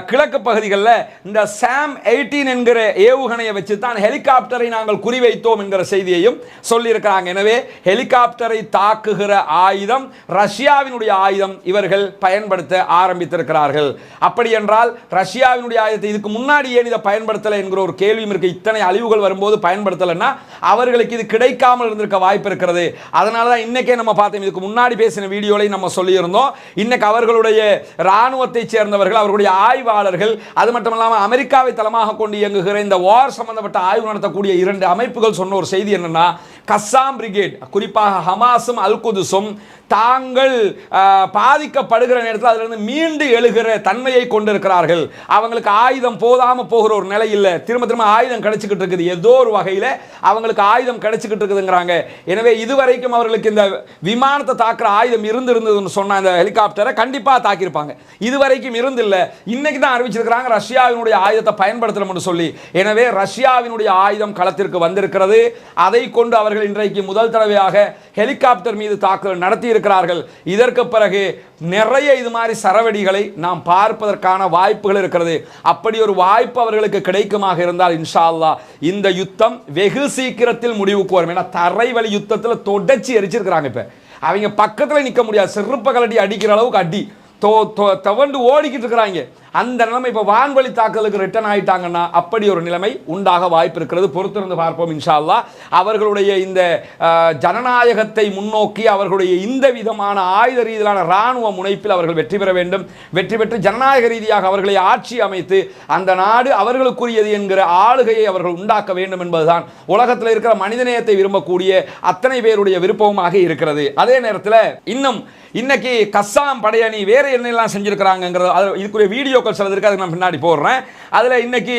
கிழக்கு பகுதிகளில் இந்த SAM 18 என்கிற ஏவுகணையை வச்சு தான் ஹெலிகாப்டரை நாங்கள் குறிவைத்தோம் என்கிற செய்தியையும் சொல்லியிருக்கிறாங்க. எனவே ஹெலிகாப்டரை தாக்குகிற ஆயுதம் ரஷ்யாவினுடைய ஆயுதம் இவர்கள் பயன்படுத்த ஆரம்பித்திருக்கிறார்கள். அப்படி என்றால் ரஷ்யாவினுடைய ஆயுதத்தை இதுக்கு முன்னாடி ஏன் இதை பயன்படுத்தலை என்கிற ஒரு கேள்வியும் இருக்கு. இத்தனை அழிவுகள் வரும்போது பயன்படுத்தலைன்னா அவர்களுக்கு இது கிடைக்காமல் இருந்திருக்க வாய்ப்பு இருக்கிறது. அதனால தான் இன்னைக்கே நம்ம பார்த்தோம், இதுக்கு முன்னாடி பேசின வீடியோலையும் நம்ம சொல்லியிருந்தோம். இன்னைக்கு அவர்களுடைய இராணுவத்தை சேர்ந்தவர்கள், அவர்களுடைய ஆய்வாளர்கள், அது மட்டுமல்லாமல் அமெரிக்காவை தளமாக கொண்டு இயங்குகிற இந்த வார் சம்பந்தப்பட்ட ஆய்வு நடத்தக்கூடிய 2 அமைப்புகள் சொன்ன ஒரு செய்தி என்னன்னா, கஸ்ஸாம் பிரிகேட், குறிப்பாக ஹமாஸும் அல் குதுஸும் தாங்கள் பாதிக்கப்படுகிற நேரத்தில் அதிலிருந்து மீண்டு எழுகிற தன்மையை கொண்டிருக்கிறார்கள். அவங்களுக்கு ஆயுதம் போதாம போகிற ஒரு நிலை இல்லை, திரும்ப ஆயுதம் கிடைச்சிக்கிட்டு இருக்குது. ஏதோ ஒரு வகையில் அவங்களுக்கு ஆயுதம் கிடைச்சிக்கிட்டு இருக்குதுங்கிறாங்க. எனவே இதுவரைக்கும் அவர்களுக்கு இந்த விமானத்தை தாக்குற ஆயுதம் இருந்ததுன்னு சொன்ன அந்த ஹெலிகாப்டரை கண்டிப்பாக தாக்கியிருப்பாங்க. இதுவரைக்கும் இருந்தில்லை. இன்னைக்கு தான் அறிவிச்சிருக்கிறாங்க ரஷ்யாவினுடைய ஆயுதத்தை பயன்படுத்தணும் சொல்லி. எனவே ரஷ்யாவினுடைய ஆயுதம் களத்திற்கு வந்திருக்கிறது. அதை கொண்டு அவர்கள் இன்றைக்கு முதல் தடவையாக ஹெலிகாப்டர் மீது தாக்குதல் நடத்தி இருக்கிறார்கள். இதற்கு பிறகு நிறைய இது மாதிரி சரவெடிகளை நாம் பார்ப்பதற்கான வாய்ப்புகள் இருக்கிறது. அப்படி ஒரு வாய்ப்பு அவர்களுக்கு கிடைக்குமாக இருந்தால் இன்ஷா அல்லாஹ் இந்த யுத்தம் வெகு சீக்கிரத்தில் முடிவுக்கு வரும். ஏன்னா தரைவழி யுத்தத்தில் தொடர்ச்சி எரிச்சிருக்கிறாங்க. இப்ப அவங்க பக்கத்தில் நிற்க முடியாது, செருப்ப கலடி அடிக்கிற அளவுக்கு அடி தவண்டு ஓடிக்கிட்டு இருக்கிறாங்க. அந்த நிலைமை இப்போ வான்வழி தாக்குதலுக்கு ரிட்டர்ன் ஆயிட்டாங்கன்னா அப்படி ஒரு நிலைமை உண்டாக வாய்ப்பு இருக்கிறது. பொறுத்திருந்து பார்ப்போம் இன்ஷா அல்லாஹ். அவர்களுடைய இந்த ஜனநாயகத்தை முன்னோக்கி அவர்களுடைய இந்த விதமான ஆயுத ரீதியிலான இராணுவ முனைப்பில் அவர்கள் வெற்றி பெற வேண்டும். வெற்றி பெற்று ஜனநாயக ரீதியாக அவர்களை ஆட்சி அமைத்து அந்த நாடு அவர்களுக்குரியது என்கிற ஆளுகையை அவர்கள் உண்டாக்க வேண்டும் என்பதுதான் உலகத்தில் இருக்கிற மனிதநேயத்தை விரும்பக்கூடிய அத்தனை பேருடைய விருப்பமாக இருக்கிறது. அதே நேரத்தில் இன்னும் இன்னைக்கு கஸ்ஸாம் படையணி வேற என்னெல்லாம் செஞ்சிருக்கிறாங்கிறது இதுக்குரிய வீடியோக்கள் சிலது இருக்கு, அதுக்கு நான் பின்னாடி போடுறேன். அதில் இன்னைக்கு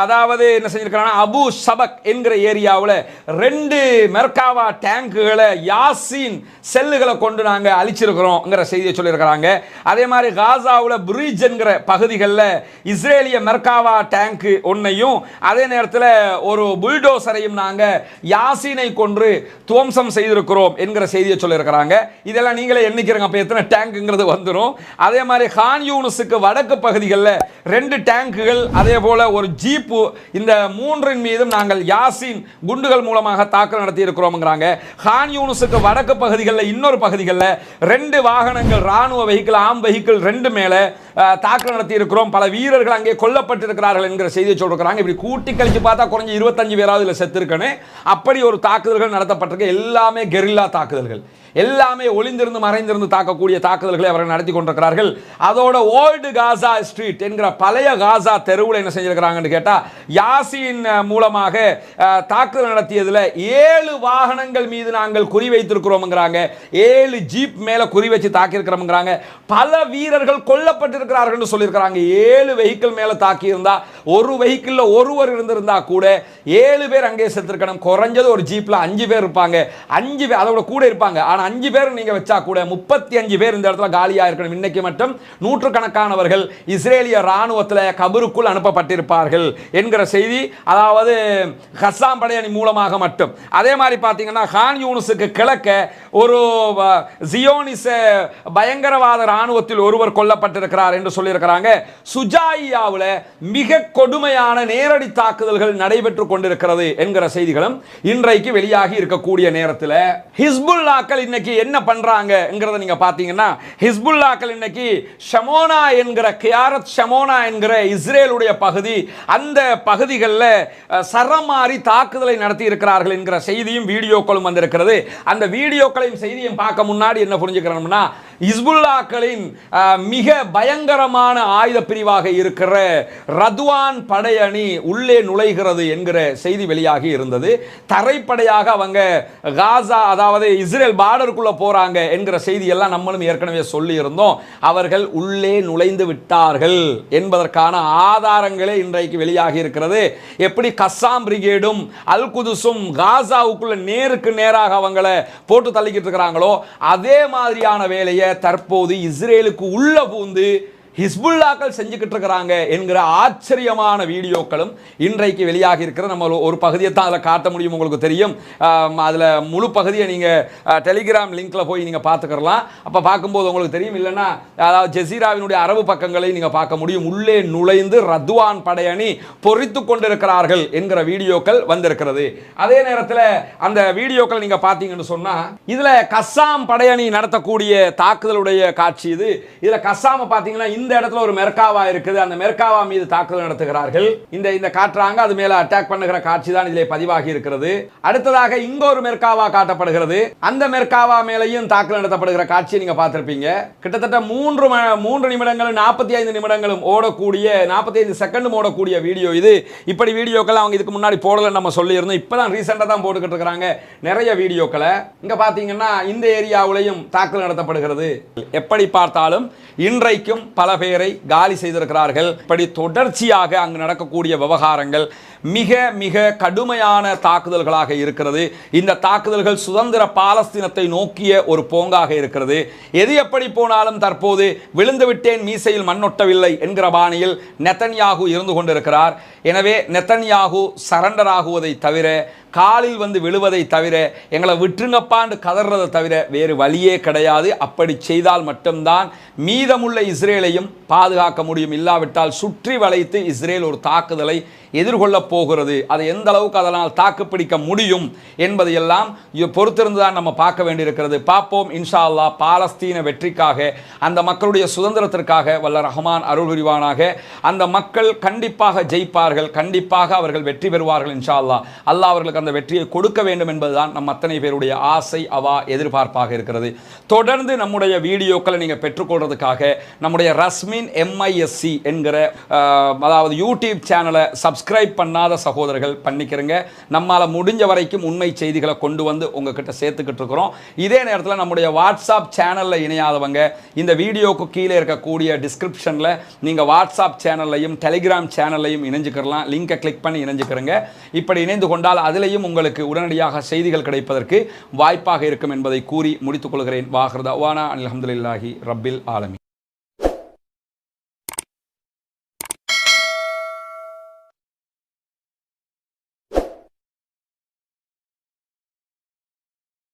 அதாவது என்ன செஞ்சிருக்கிறாங்கன்னா அபு சபக் என்கிற ஏரியாவில் 2 மெர்காவா டேங்குகளை யாசின் செல்லுகளை கொண்டு நாங்கள் அழிச்சிருக்கிறோங்கிற செய்தியை சொல்லியிருக்கிறாங்க. அதே மாதிரி காசாவில் பிரிட்ஜ் என்கிற பகுதிகளில் இஸ்ரேலிய மெர்காவா டேங்கு ஒன்றையும் அதே நேரத்தில் ஒரு புல்டோசரையும் நாங்கள் யாசினை கொன்று துவம்சம் செய்திருக்கிறோம் என்கிற செய்தியை சொல்லியிருக்கிறாங்க. இதெல்லாம் நீங்களே எண்ணிக்கிறோம் அப்போ எத்தனை டேங்குங்கிறது வந்துடும். அதே மாதிரி கான் யூனிஸுக்கு வடக்கு பகுதிகளில் 2 டேங்குகள் அதே போல ஒரு ஜீப்பு, இந்த 3 மீதும் நாங்கள் யாசின் குண்டுகள் மூலமாக தாக்குதல் நடத்தி இருக்கிறோம்ங்கிறாங்க. கான் யூனிஸுக்கு வடக்கு பகுதிகளில் இன்னொரு பகுதிகளில் 2 வாகனங்கள் ராணுவ வெஹிக்கிள் ஆம் வெஹிக்கிள் 2 மேலே தாக்குதல் நடத்தி இருக்கிறோம். பல வீரர்கள் அங்கே கொல்லப்பட்டிருக்கிறார்கள் என்கிற செய்தியை சொல்றாங்க. இப்படி கூட்டி கழிச்சு பார்த்தா குறைஞ்ச 25 பேராவது இதில் செத்துருக்கணும். அப்படி ஒரு தாக்குதல்கள் நடத்தப்பட்டிருக்கு. எல்லாமே கெரில்லா தாக்குதல்கள், எல்லாமே ஒளிந்திருந்து மறைந்திருந்து தாக்கக்கூடிய தாக்குதல்களை அவர்கள் நடத்தி கொண்டிருக்கிறார்கள். அதோட ஓல்டு காசா ஸ்ட்ரீட் என்கிற பழைய காசா தெருவில் என்ன செஞ்சிருக்கிறாங்கன்னு கேட்டா யாசின் மூலமாக தாக்குதல் நடத்தியதில் 7 வாகனங்கள் மீது நாங்கள் குறி வைத்திருக்கிறோம்ங்கிறாங்க. 7 ஜீப் மேல குறி வச்சு தாக்கியிருக்கிறோம்ங்கிறாங்க. பல வீரர்கள் கொல்லப்பட்டிருக்கிறார்கள் சொல்லியிருக்கிறாங்க. 7 வெஹிக்கிள் மேல தாக்கி இருந்தா ஒரு வெஹிக்கிள்ல ஒருவர் இருந்திருந்தா கூட 7 பேர் அங்கே செத்துருக்கணும். குறைஞ்சது ஒரு ஜீப்ல 5 பேர் இருப்பாங்க, 5 பேர் அதோட கூட இருப்பாங்க. 5 பேர் நீங்க வச்சா கூட 35 பேர் இந்த இடத்துல காலியா இருக்கணும். இன்னைக்கு மட்டும் நூற்றுக்கணக்கானவர்கள் இஸ்ரேலிய ராணுவத்தில் கபருக்குள் அனுப்பப்பட்டிருப்பார்கள் என்கிற செய்தி, அதாவது கஸ்ஸாம் படையணி மூலமாக மட்டும். அதே மாதிரி பார்த்தீங்கன்னா கான் யூனிஸுக்கு கிழக்க ஒரு ஜியோனிச பயங்கரவாத ராணுவத்தில் ஒருவர் கொல்லப்பட்டிருக்கிறார் என்று சொல்லியிருக்கிறாங்க. சுஜாயியாவில் மிக கொடுமையான நேரடி தாக்குதல்கள் நடைபெற்றுக் கொண்டிருக்கிறது என்கிற செய்திகளும் இன்றைக்கு வெளியாகி இருக்கக்கூடிய நேரத்தில் ஹிஸ்புல்லாக்கள் இன்னைக்கு என்ன பண்றாங்கங்கறத நீங்க பாத்தீங்கன்னா, ஹிஸ்புல்லாக்கள் இன்னைக்கு ஷமோனா என்கிற கியாரத் ஷமோனா என்கிற இஸ்ரேலுடைய பகுதி, அந்த பகுதிகளில் சரமாரி தாக்குதலை நடத்தி இருக்கிறார்கள் என்கிற செய்தியும் வீடியோக்களும் வந்திருக்கிறது. அந்த வீடியோக்களையும் செய்தியும் பார்க்க முன்னாடி என்ன புரிஞ்சுக்கிறோம்னா, ஹிஸ்புல்லாக்களின் மிக பயங்கரமான ஆயுத பிரிவாக இருக்கிற ரத்வான் படையணி உள்ளே நுழைகிறது என்கிற செய்தி வெளியாகி இருந்தது. தரைப்படையாக அவங்க காசா அதாவது இஸ்ரேல் பார்டருக்குள்ள போறாங்க என்கிற செய்தி எல்லாம் நம்மளும் ஏற்கனவே சொல்லி இருந்தோம். அவர்கள் உள்ளே நுழைந்து விட்டார்கள் என்பதற்கான ஆதாரங்களே இன்றைக்கு வெளியாகி இருக்கிறது. எப்படி கஸ்ஸாம் பிரிகேடும் அல் குதுஸும் காசாவுக்குள்ள நேருக்கு நேராக அவங்களை போட்டு தள்ளிக்கிட்டு இருக்கிறாங்களோ அதே மாதிரியான வேலையை தற்போது இஸ்ரேலுக்கு உள்ள பூந்து ஹிஸ்புல்லாக்கள் செஞ்சுக்கிட்டு இருக்கிறாங்க என்கிற ஆச்சரியமான வீடியோக்களும் இன்றைக்கு வெளியாகி இருக்கிற. நம்ம ஒரு பகுதியை தான் அதில் காட்ட முடியும், உங்களுக்கு தெரியும். அதில் முழு பகுதியை நீங்கள் டெலிகிராம் லிங்க்ல போய் நீங்கள் பார்த்துக்கலாம். அப்போ பார்க்கும்போது உங்களுக்கு தெரியும். இல்லைன்னா அதாவது ஜெசீராவினுடைய அரபு பக்கங்களை நீங்கள் பார்க்க முடியும். உள்ளே நுழைந்து ரத்வான் படையணி பொறித்து கொண்டிருக்கிறார்கள் என்கிற வீடியோக்கள் வந்திருக்கிறது. அதே நேரத்தில் அந்த வீடியோக்கள் நீங்கள் பார்த்தீங்கன்னு சொன்னால் இதில் கஸ்ஸாம் படையணி நடத்தக்கூடிய தாக்குதலுடைய காட்சி இது. இதில் கஸ்ஸாமை பார்த்தீங்கன்னா இந்த இடத்துல ஒரு மெர்காவா இருக்குது. அந்த மெர்காவா மீது தாக்குதல் நடத்துகிறார்கள். இந்த காட்டுறாங்க, அது மேல அட்டாக் பண்ணுகிற காட்சி தான் இதிலே பதிவாகி இருக்கிறது. அடுத்ததாக இங்க ஒரு மெர்காவா காட்டப்படுகிறது. அந்த மெர்காவா மேலையும் தாக்குதல் நடத்தப்படுகிற காட்சியை நீங்க பார்த்திருப்பீங்க. கிட்டத்தட்ட 3 நிமிடங்களும் 45 நிமிடங்களும் ஓடக்கூடிய 45 செகண்டும் ஓடக்கூடிய வீடியோ இது. இப்படி வீடியோக்கள் அவங்க இதுக்கு முன்னாடி போடல நம்ம சொல்லி இருந்தோம். இப்பதான் ரீசெண்டா தான் போட்டுக்கிட்டு இருக்காங்க நிறைய வீடியோக்களை. இங்க பாத்தீங்கன்னா இந்த ஏரியாவிலையும் தாக்குதல் நடத்தப்படுகிறது. எப்படி பார்த்தாலும் இன்றைக்கும் பல பேரை காலி செய்திருக்கிறார்கள். இப்படி தொடர்ச்சியாக அங்கு நடக்கக்கூடிய விவகாரங்கள் மிக மிக கடுமையான தாக்குதல்களாக இருக்கிறது. இந்த தாக்குதல்கள் சுதந்திர பாலஸ்தீனத்தை நோக்கிய ஒரு போங்காக இருக்கிறது. எது எப்படி போனாலும் தற்போது விழுந்து விட்டேன் மீசையில் மண்ணொட்டவில்லை என்கிற பாணியில் நெத்தன்யாகு இருந்து கொண்டிருக்கிறார். எனவே நெத்தன்யாகு சரண்டர் ஆகுவதை தவிர, காலில் வந்து விழுவதை தவிர, எங்களை விட்டுருங்கப்பாண்டு கதறதை தவிர வேறு வழியே கிடையாது. அப்படி செய்தால் மட்டும்தான் மீதமுள்ள இஸ்ரேலையும் பாதுகாக்க முடியும். இல்லாவிட்டால் சுற்றி வளைத்து இஸ்ரேல் ஒரு தாக்குதலை எதிர்கொள்ளப் போகிறது, அதை எந்த அளவுக்கு அதனால் தாக்குப்பிடிக்க முடியும் என்பதையெல்லாம் பொறுத்திருந்து தான் நம்ம பார்க்க வேண்டியிருக்கிறது. பார்ப்போம். இன்ஷா அல்லாஹ் பாலஸ்தீன வெற்றிக்காக, அந்த மக்களுடைய சுதந்திரத்திற்காக வல்ல ரஹ்மான் அருள் புரிவானாக. அந்த மக்கள் கண்டிப்பாக ஜெயிப்பார்கள், கண்டிப்பாக அவர்கள் வெற்றி பெறுவார்கள். இன்ஷா அல்லாஹ் அல்லாஹ் அவர்களுக்கு அந்த வெற்றியை கொடுக்க வேண்டும் என்பதுதான் நம் அத்தனை பேருடைய ஆசை, அவா, எதிர்பார்ப்பாக இருக்கிறது. தொடர்ந்து நம்முடைய வீடியோக்களை நீங்கள் பெற்றுக்கொள்றதுக்காக நம்முடைய ரஸ்மின் MISC என்கிற அதாவது யூடியூப் சேனலை சப்ஸ்கிரைப் பண்ணாத சகோதரர்கள் பண்ணிக்கிறங்க. நம்மால் முடிஞ்ச வரைக்கும் உண்மை செய்திகளை கொண்டு வந்து உங்ககிட்ட சேர்த்துக்கிட்டு இருக்கிறோம். இதே நேரத்தில் நம்முடைய வாட்ஸ்அப் சேனலில் இணையாதவங்க இந்த வீடியோக்கு கீழே இருக்கக்கூடிய டிஸ்கிரிப்ஷனில் நீங்கள் வாட்ஸ்அப் சேனல்லையும் டெலிகிராம் சேனல்லையும் இணைஞ்சுக்கலாம். லிங்கை கிளிக் பண்ணி இணைஞ்சுக்கிறங்க. இப்படி இணைந்து கொண்டால் அதிலையும் உங்களுக்கு உடனடியாக செய்திகள் கிடைப்பதற்கு வாய்ப்பாக இருக்கும் என்பதை கூறி முடித்துக் கொள்கிறேன். வாஹிர் தஅவானா அல்ஹம்துலில்லாஹி ரப்பில் ஆலமீன்.